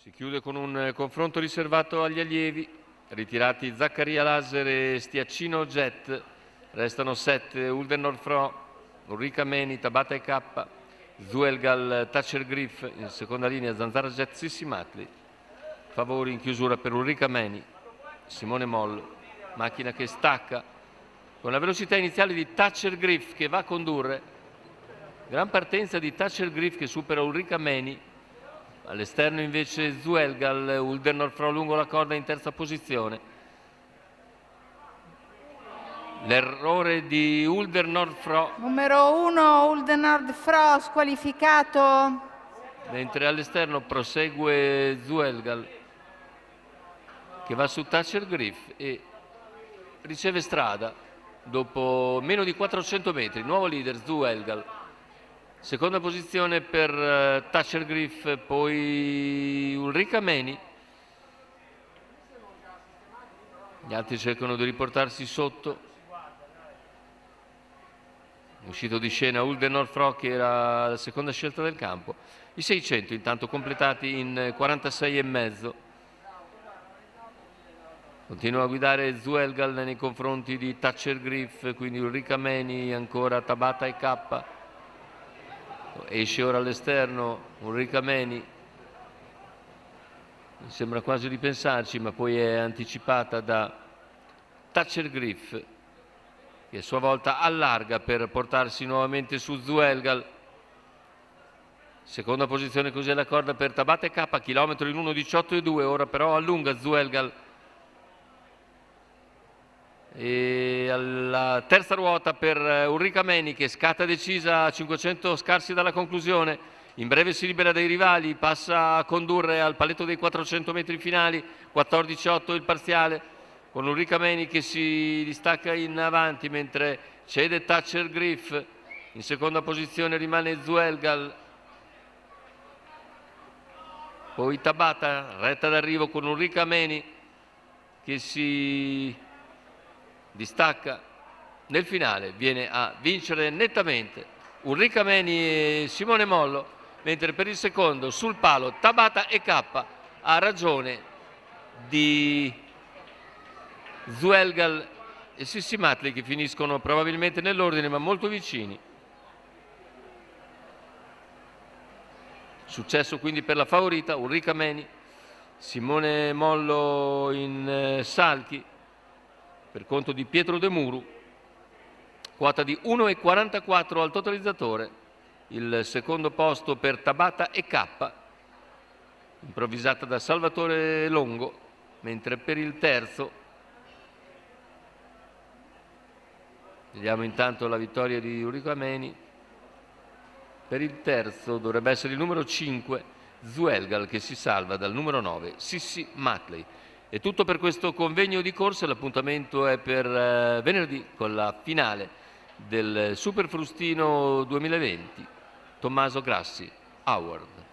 Si chiude con un confronto riservato agli allievi, ritirati Zaccaria Laser e Stiaccino Jet, restano 7, Uldenor Fro, Ulrica Meni, Tabata K, Zuelgal, Thatcher Griff, in seconda linea Zanzara Jet, Sissi Matli, favori in chiusura per Ulrica Meni, Simone Mollo, macchina che stacca, con la velocità iniziale di Thatcher Griff che va a condurre, gran partenza di Thatcher Griff che supera Ulrica Meni. All'esterno invece Zuelgal, Uldenor Fro lungo la corda in terza posizione. L'errore di Uldenor Fro. Numero 1 Uldenor Fro squalificato. Mentre all'esterno prosegue Zuelgal che va su Thatcher Griff e riceve strada dopo meno di 400 metri. Nuovo leader Zuelgal. Seconda posizione per Thatcher Griff, poi Ulrica Meni. Gli altri cercano di riportarsi sotto. È uscito di scena Uldenor Fro che era la seconda scelta del campo. I 600 intanto completati in 46,5. Continua a guidare Zuelgal nei confronti di Thatcher Griff, quindi Ulrica Meni, ancora Tabata e K. Esce ora all'esterno Ulrica Meni, sembra quasi di pensarci, ma poi è anticipata da Thatcher Griff che a sua volta allarga per portarsi nuovamente su Zuelgal. Seconda posizione così alla corda per Tabata K, chilometro in 1:18,2, ora però allunga Zuelgal. E alla terza ruota per Ulrica Meni che scatta decisa a 500 scarsi dalla conclusione, in breve si libera dai rivali, passa a condurre al paletto dei 400 metri finali, 14,8 il parziale, con Ulrica Meni che si distacca in avanti mentre cede Thatcher Griff. In seconda posizione rimane Zuelgal, poi Tabata, retta d'arrivo con Ulrica Meni che si distacca nel finale, viene a vincere nettamente Ulrica Meni e Simone Mollo, mentre per il secondo sul palo Tabata e K, a ragione di Zuelgal e Sissi Matli che finiscono probabilmente nell'ordine ma molto vicini. Successo quindi per la favorita Ulrica Meni, Simone Mollo in salchi per conto di Pietro De Muru, quota di 1,44 al totalizzatore. Il secondo posto per Tabata e K, improvvisata da Salvatore Longo, mentre per il terzo, vediamo intanto la vittoria di Ulrica Meni, per il terzo dovrebbe essere il numero 5 Zuelgal che si salva dal numero 9 Sissi Matli. È tutto per questo convegno di corsa, l'appuntamento è per venerdì con la finale del Super Frustino 2020 Tommaso Grassi Award.